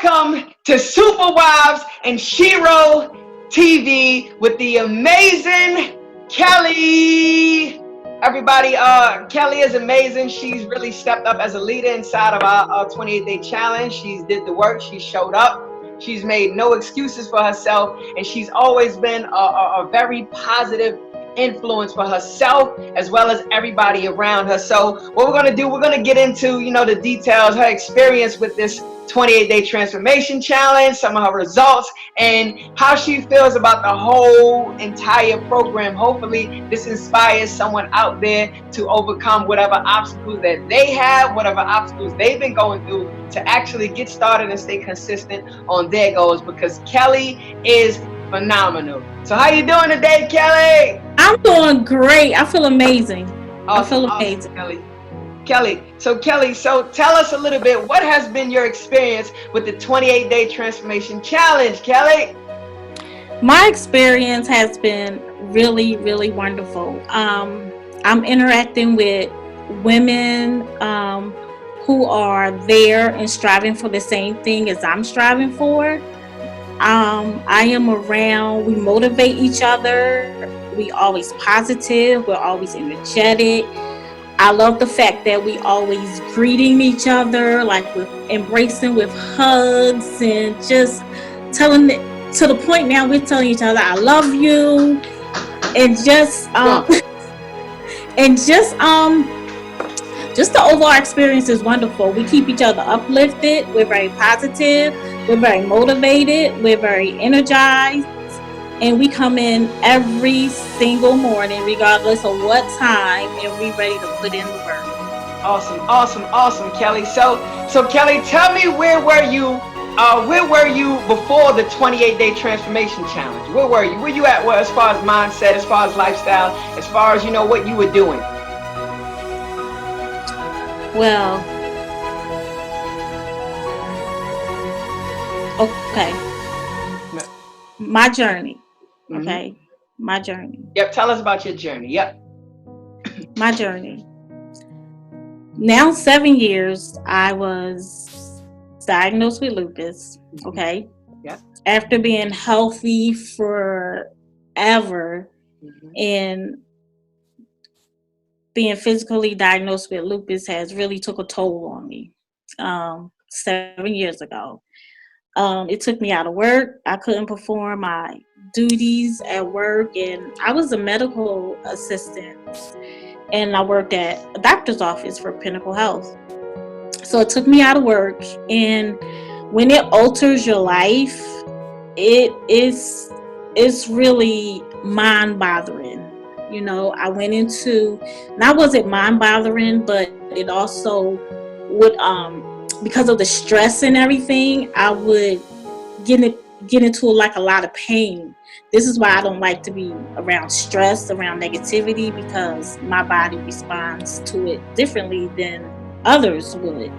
welcome to Super Wives and Shiro TV with the amazing Kellie. Everybody, Kellie is amazing. She's really stepped up as a leader inside of our 28-day challenge. She's did the work. She showed up. She's made no excuses for herself, and she's always been a very positive influence for herself as well as everybody around her. So what we're going to do, we're going to get into, the details, her experience with this 28-day transformation challenge, some of her results, and how she feels about the whole entire program. Hopefully this inspires someone out there to overcome whatever obstacles that they have, whatever obstacles they've been going through, to actually get started and stay consistent on their goals, because Kellie is phenomenal. So how you doing today, Kellie? I'm doing great. I feel amazing. Awesome, amazing. Kellie, so tell us a little bit, what has been your experience with the 28-day transformation challenge, Kellie? My experience has been really, really wonderful. I'm interacting with women who are there and striving for the same thing as I'm striving for. I am around, we motivate each other, we always positive, we're always energetic. I love the fact that we always greeting each other, like with embracing with hugs, and just telling it to the point now we're telling each other I love you, and just the overall experience is wonderful. We keep each other uplifted. We're very positive. We're very motivated. We're very energized. And we come in every single morning, regardless of what time, and we're ready to put in the work. Awesome, Kellie. So Kellie, tell me, where were you before the 28-day transformation challenge? Where were you? Where you at, as far as mindset, as far as lifestyle, as far as what you were doing? Well, okay. My journey. Okay. My journey. Yep. Tell us about your journey. Yep. My journey. Now 7 years, I was diagnosed with lupus. Okay. Yep. After being healthy forever and being physically diagnosed with lupus has really took a toll on me 7 years ago. It took me out of work. I couldn't perform my duties at work, and I was a medical assistant, and I worked at a doctor's office for Pinnacle Health. So it took me out of work, and when it alters your life, it's really mind-boggling. I went into, not was it mind-boggling, but it also would, because of the stress and everything, I would get into like a lot of pain. This is why I don't like to be around stress, around negativity, because my body responds to it differently than others would.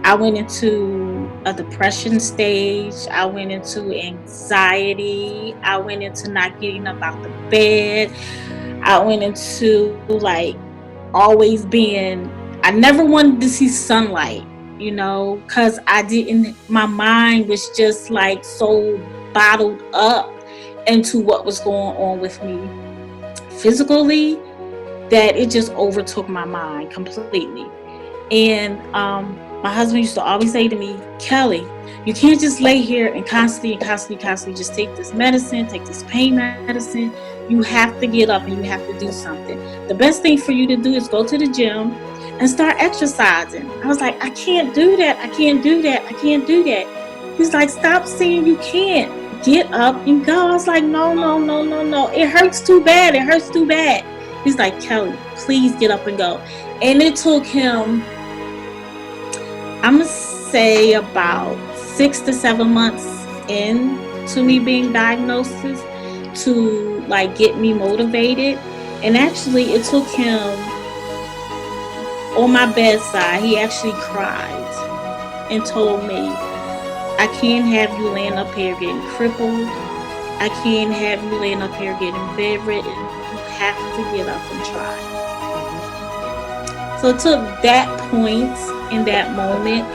I went into a depression stage. I went into anxiety. I went into not getting up out the bed. I went into always being, I never wanted to see sunlight, because my mind was just so bottled up into what was going on with me physically, that it just overtook my mind completely. And my husband used to always say to me, Kellie, you can't just lay here and constantly just take this medicine, take this pain medicine. You have to get up and you have to do something. The best thing for you to do is go to the gym and start exercising. I was like, I can't do that. He's like, stop saying you can't. Get up and go. I was like, no. It hurts too bad. He's like, Kellie, please get up and go. And it took him, I'm going to say, about 6 to 7 months into me being diagnosed to get me motivated. And actually it took him, on my bedside, he actually cried and told me, I can't have you laying up here getting crippled. I can't have you laying up here getting bedridden. You have to get up and try. So it took that point in that moment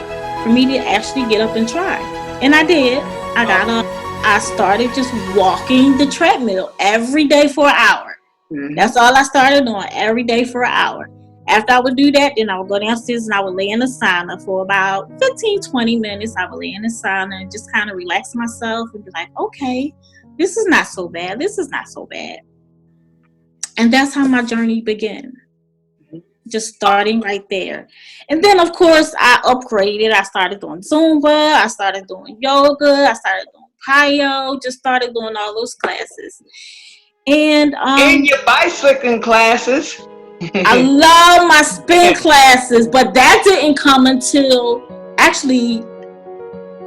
for me to actually get up and try. And I did. I got up. I started just walking the treadmill every day for an hour. Mhm. That's all I started doing, every day for an hour. After I would do that, then I would go downstairs and I would lay in the sauna for about 15, 20 minutes. I would lay in the sauna and just kind of relax myself and be like, okay, this is not so bad. This is not so bad. And that's how my journey began. Just starting right there. And then, of course, I upgraded. I started doing Zumba. I started doing yoga. I started doing Pyo. Just started doing all those classes. And In your bicycling classes. I love my spin classes, but that didn't come until actually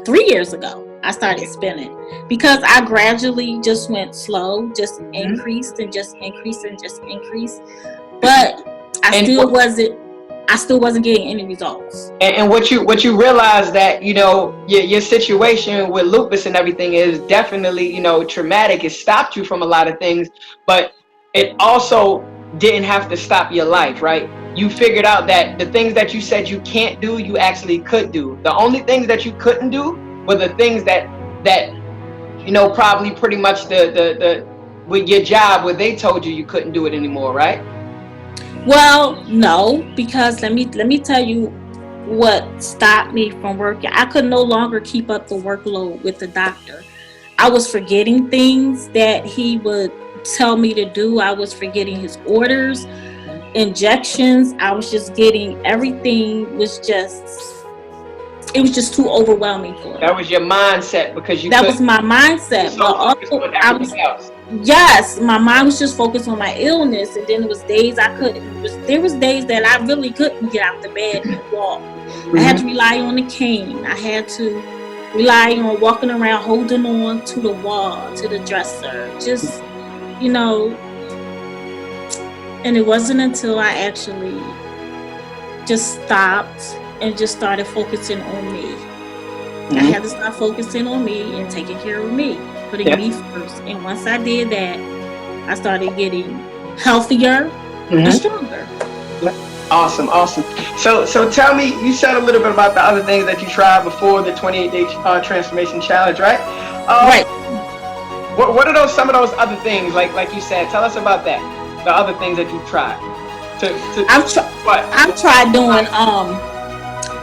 3 years ago. I started spinning because I gradually just went slow, just increased and just increased and just increased. But I still wasn't getting any results. And what you realize that, you know, your situation with lupus and everything is definitely, you know, traumatic. It stopped you from a lot of things, but it also didn't have to stop your life, right? You figured out that the things that you said you can't do, you actually could do. The only things that you couldn't do were the things that you know, probably pretty much the with your job where they told you couldn't do it anymore, right? Well, no, because let me tell you what stopped me from working. I could no longer keep up the workload with the doctor. I was forgetting things that he would tell me to do. I was forgetting his orders, injections. I was just getting everything it was just too overwhelming for me. That was your mindset because that was my mindset. So but also, else. Yes, my mind was just focused on my illness, and then there was days I couldn't. There was days that I really couldn't get out the bed and walk. I had to rely on a cane. I had to rely on walking around, holding on to the wall, to the dresser, just, you know. And it wasn't until I actually just stopped and just started focusing on me. I had to start focusing on me and taking care of me, putting me first. And once I did that, I started getting healthier and stronger. Awesome. So tell me, you said a little bit about the other things that you tried before the 28-day transformation challenge, right? Right. What are some of those other things? Like you said, tell us about that. The other things that you tried. I've tried doing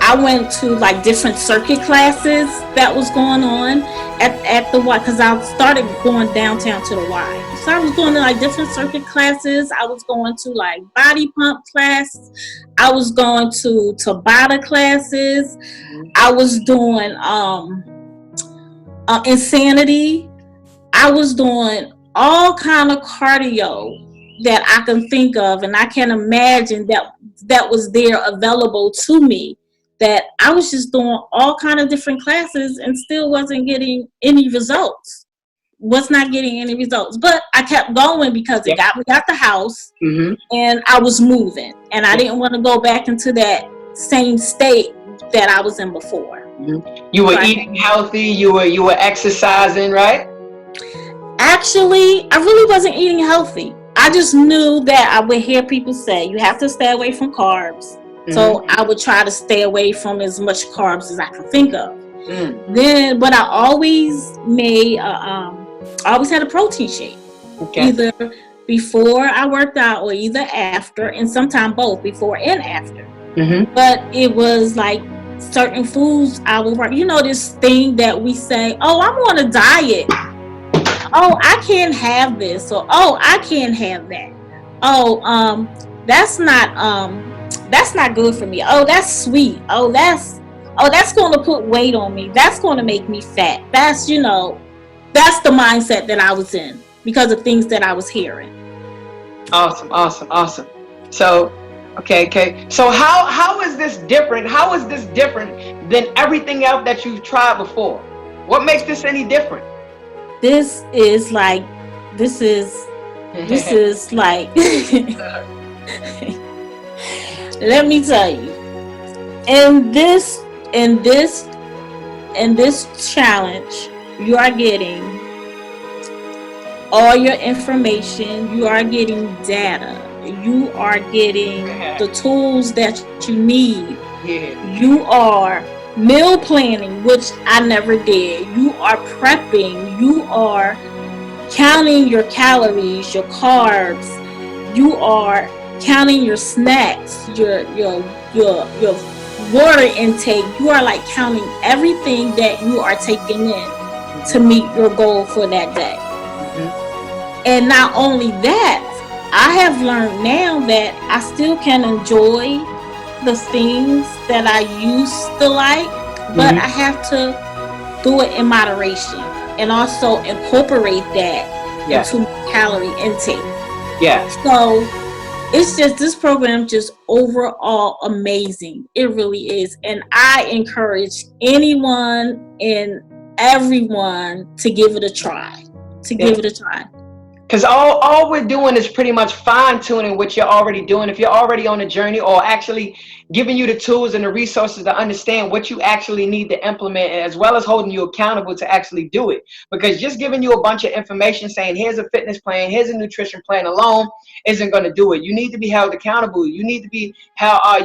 I went to like different circuit classes that was going on at the Y, because I started going downtown to the Y. So I was going to like different circuit classes. I was going to like body pump class. I was going to Tabata classes. I was doing insanity. I was doing all kind of cardio that I can think of, and I can imagine that was there available to me. That I was just doing all kind of different classes and still wasn't getting any results. Was not getting any results, but I kept going because it got me out the house, and I was moving, and I didn't want to go back into that same state that I was in before. You were eating healthy. You were exercising, right? Actually, I really wasn't eating healthy. I just knew that I would hear people say you have to stay away from carbs. So I would try to stay away from as much carbs as I could think of. Then, but I always made, I always had a protein shake, either before I worked out or either after, and sometimes both, before and after. But it was like certain foods I would work. You know, this thing that we say, "Oh, I'm on a diet. Oh, I can't have this," or "Oh, I can't have that." "Oh, that's not good for me. Oh, that's sweet. Oh, that's going to put weight on me. That's going to make me fat." That's the mindset that I was in because of things that I was hearing. Awesome. So, okay. So how is this different? How is this different than everything else that you've tried before? What makes this any different? This is like let me tell you, in this challenge, you are getting all your information, you are getting data, you are getting the tools that you need. You are meal planning, which I never did. You are prepping. You are counting your calories, your carbs. You are counting your snacks, your water intake. You are like counting everything that you are taking in to meet your goal for that day. And not only that, I have learned now that I still can enjoy the things that I used to like, but I have to do it in moderation and also incorporate that into my calorie intake. Yeah. So it's just, this program just overall amazing. It really is. And I encourage anyone and everyone to give it a try. Because all we're doing is pretty much fine-tuning what you're already doing. If you're already on a journey, or actually giving you the tools and the resources to understand what you actually need to implement, as well as holding you accountable to actually do it. Because just giving you a bunch of information saying, here's a fitness plan, here's a nutrition plan alone, isn't going to do it. You need to be held accountable. You need to be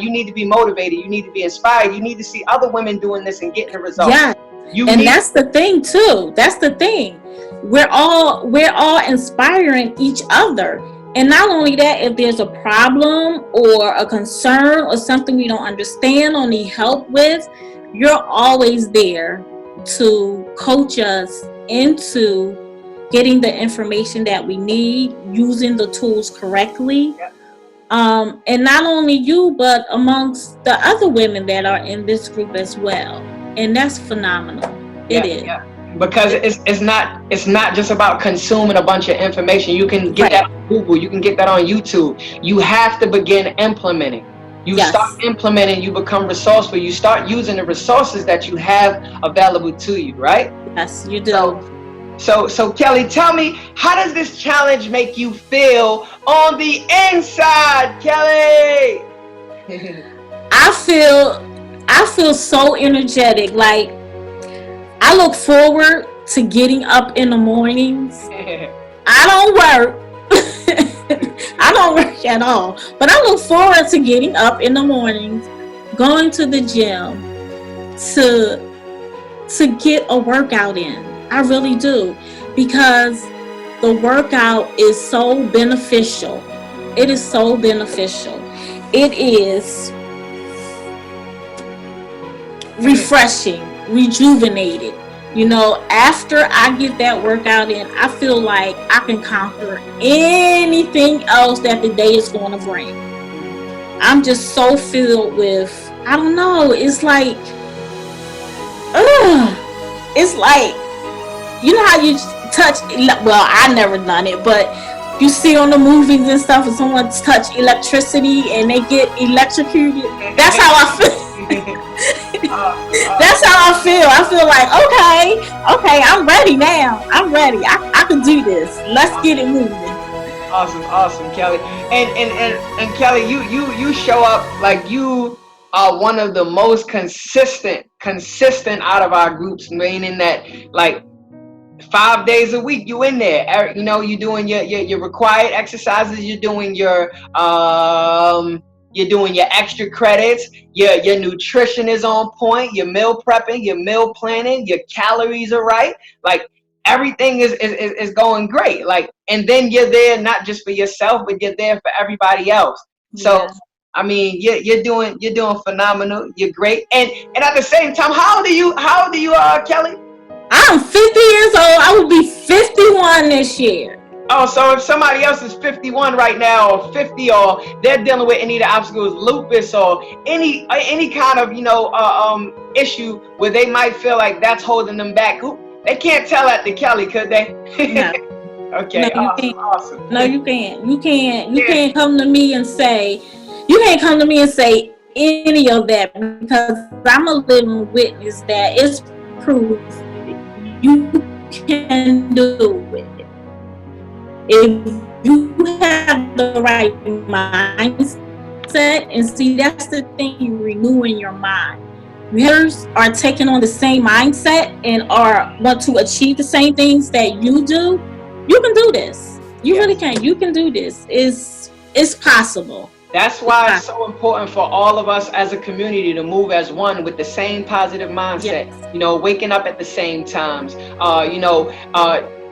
you need to be motivated. You need to be inspired. You need to see other women doing this and getting the results. Yeah. That's the thing too. That's the thing. We're all inspiring each other. And not only that, if there's a problem or a concern or something we don't understand or need help with, you're always there to coach us into getting the information that we need, using the tools correctly. And not only you, but amongst the other women that are in this group as well. And that's phenomenal. It is. Yeah. Because it's not just about consuming a bunch of information. You can get that on Google. You can get that on YouTube. You have to begin implementing. You start implementing, you become resourceful. You start using the resources that you have available to you, right? Yes, you do. So Kellie, tell me, how does this challenge make you feel on the inside, Kellie? I feel so energetic. Like, I look forward to getting up in the mornings. I don't work. I don't work at all. But I look forward to getting up in the mornings, going to the gym to get a workout in. I really do. Because the workout is so beneficial. It is so beneficial. It is refreshing, rejuvenated. You know, after I get that workout in, I feel like I can conquer anything else that the day is going to bring. I'm just so filled with, I don't know, it's like, you know how you touch, well, I never done it, but you see on the movies and stuff, and someone touch electricity and they get electrocuted. That's how I feel. That's how I feel. I feel like, okay, I'm ready now. I'm ready. I can do this. Let's get it moving. Awesome, Kellie. And Kellie, you show up like you are one of the most consistent out of our groups, meaning that like 5 days a week you in there. You know, you're doing your required exercises. You're doing your extra credits. Your nutrition is on point. Your meal prepping, your meal planning, your calories are right. Like everything is going great. Like, and then you're there not just for yourself, but you're there for everybody else. So I mean, you're doing phenomenal. You're great. And at the same time, how old are you, Kellie? I'm 50 years old. I will be 51 this year. Oh, so if somebody else is 51 right now, or 50, or they're dealing with any of the obstacles, lupus, or any kind of issue where they might feel like that's holding them back, they can't tell that to Kellie, could they? No. Okay, no, awesome. No, you can't. You can't come to me and say, any of that, because I'm a living witness that it's proof you can do it. If you have the right mindset, and see, that's the thing, you renewing your mind. Others are taking on the same mindset and want to achieve the same things that you do. You can do this. You really can. You can do this. It's possible. That's why it's so important for all of us as a community to move as one with the same positive mindset. Yes. You know, waking up at the same times.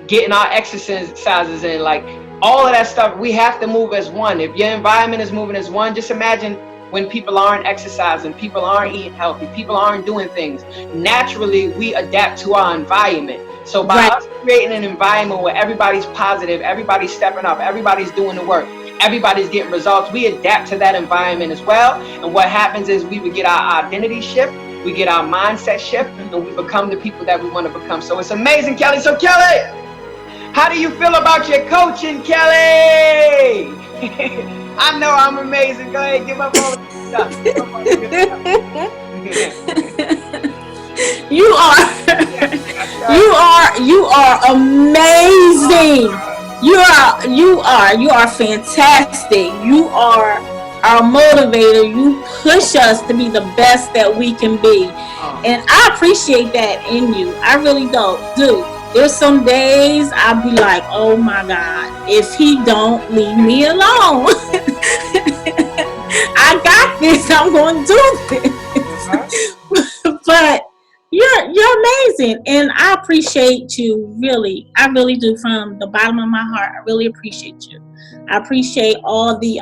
Getting our exercises in, like all of that stuff. We have to move as one. If your environment is moving as one, just imagine when people aren't exercising, people aren't eating healthy, people aren't doing things. Naturally, we adapt to our environment. So by us creating an environment where everybody's positive, everybody's stepping up, everybody's doing the work, everybody's getting results, we adapt to that environment as well. And what happens is we would get our identity shift, we get our mindset shift, and we become the people that we want to become. So it's amazing, Kellie. So Kellie, how do you feel about your coaching, Kellie? I know I'm amazing. Go ahead, give up all the stuff. You are amazing. You are fantastic. You are our motivator. You push us to be the best that we can be. And I appreciate that in you. I really do. There's some days I'll be like, oh my God, if he don't leave me alone. I got this. I'm going to do this. But you're amazing, and I appreciate you, really. I really do, from the bottom of my heart. I really appreciate you. I appreciate all the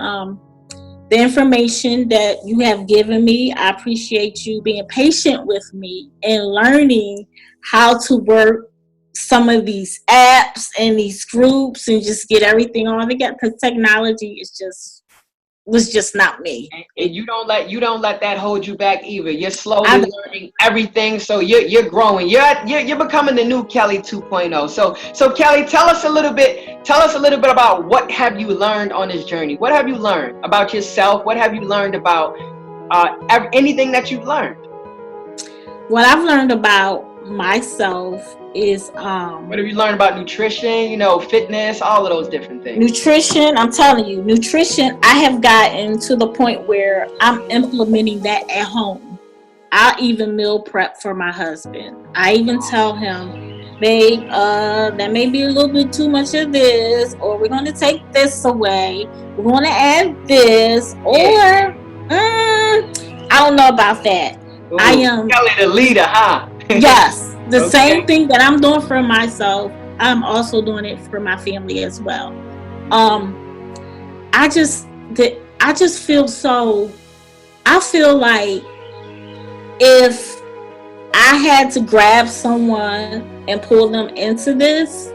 information that you have given me. I appreciate you being patient with me and learning how to work some of these apps and these groups and just get everything all together, because technology was just not me. And you don't let that hold you back either. You're slowly learning everything, so you're growing. You're becoming the new Kellie 2.0. So Kellie, tell us a little bit about what have you learned on this journey. What have you learned about yourself? What have you learned about anything that you've learned? What I've learned about myself is what have you learned about nutrition, fitness, all of those different things? Nutrition, I'm telling you, I have gotten to the point where I'm implementing that at home. I even meal prep for my husband. I even tell him, babe, that may be a little bit too much of this, or we're going to take this away, we're going to add this, or I don't know about that. Ooh, I am Kellie the leader, huh? Yes. The same thing that I'm doing for myself, I'm also doing it for my family as well. I feel like if I had to grab someone and pull them into this,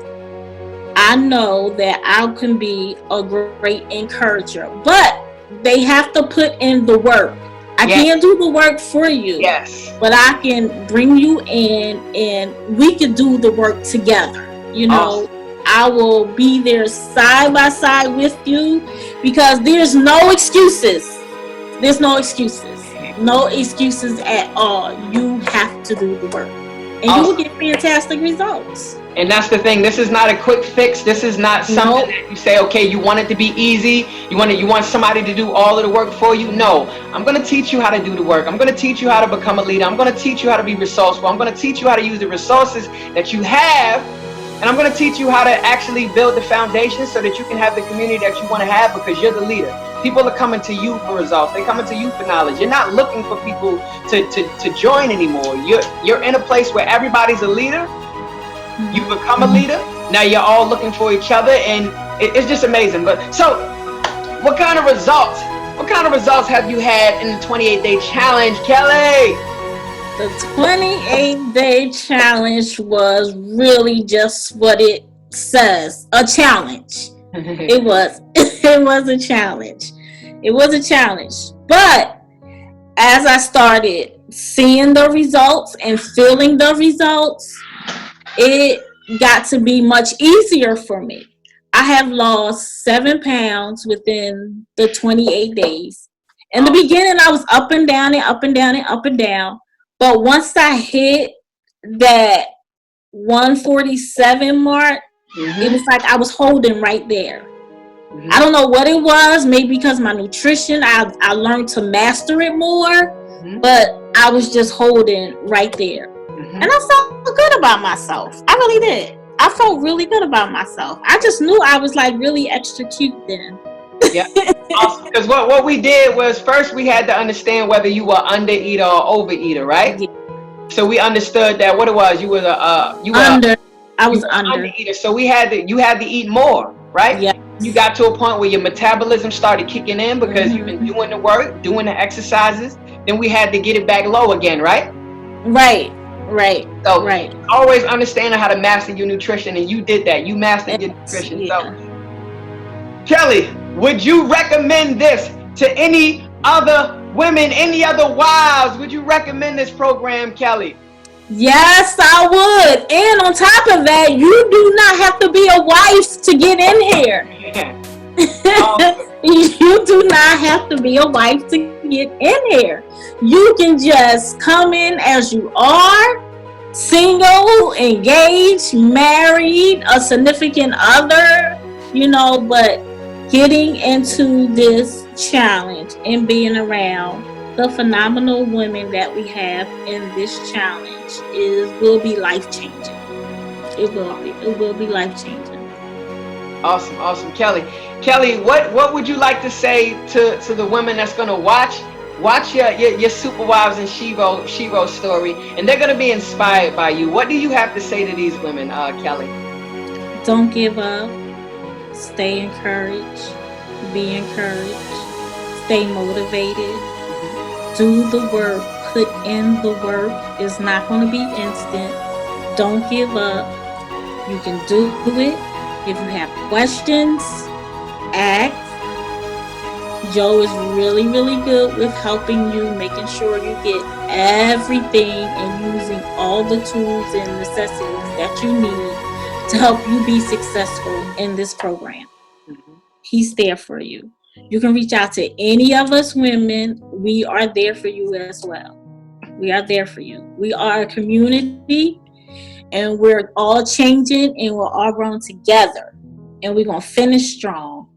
I know that I can be a great encourager, but they have to put in the work. I can't do the work for you. Yes. But I can bring you in and we can do the work together. Awesome. I will be there side by side with you, because there's no excuses. There's no excuses. No excuses at all. You have to do the work. And you will get fantastic results. And that's the thing. This is not a quick fix. This is not something that you say, okay, you want it to be easy. You want somebody to do all of the work for you. No, I'm going to teach you how to do the work. I'm going to teach you how to become a leader. I'm going to teach you how to be resourceful. I'm going to teach you how to use the resources that you have. And I'm going to teach you how to actually build the foundation so that you can have the community that you want to have, because you're the leader. People are coming to you for results. They're coming to you for knowledge. You're not looking for people to join anymore. You're in a place where everybody's a leader. You become a leader. Now you're all looking for each other, and it's just amazing. But so, what kind of results have you had in the 28-day challenge, Kellie? The 28-day challenge was really just what it says, a challenge. It was a challenge. It was a challenge. But as I started seeing the results and feeling the results, it got to be much easier for me. I have lost 7 pounds within the 28 days. In the beginning, I was up and down and up and down and up and down. But once I hit that 147 mark, it was like I was holding right there. I don't know what it was. Maybe because my nutrition, I learned to master it more. But I was just holding right there. And I felt good about myself. I really did. I felt really good about myself. I just knew I was like really extra cute then. Yeah. Awesome. Because what we did was first we had to understand whether you were under eater or overeater, right? Yeah. So we understood that what it was, Under. I you was were an under. undereater. So you had to eat more, right? Yes. You got to a point where your metabolism started kicking in because you've been Hmm. doing the work, doing the exercises. Then we had to get it back low again, right? Right. Right. So Right. always understanding how to master your nutrition, and you did that. You mastered your It's, nutrition. So yeah. Kelly, would you recommend this to any other women, any other wives? Would you recommend this program, Kelly? Yes, I would. And on top of that, you do not have to be a wife to get in here. Awesome. You do not have to be a wife to get in here. You can just come in as you are, single, engaged, married, a significant other, but getting into this challenge and being around the phenomenal women that we have in this challenge will be life changing. It will be life changing. Awesome, awesome, Kelly. Kelly, what would you like to say to the women that's gonna watch your Super Wives and Shiro story, and they're gonna be inspired by you? What do you have to say to these women, Kelly? Don't give up. Stay encouraged. Be encouraged. Stay motivated. Do the work. Put in the work. It's not going to be instant. Don't give up. You can do it. If you have questions, ask. Joe is really, really good with helping you, making sure you get everything and using all the tools and necessities that you need to help you be successful in this program. Mm-hmm. He's there for you. You can reach out to any of us women. We are there for you as well. We are there for you. We are a community and we're all changing and we're all growing together. And we're going to finish strong.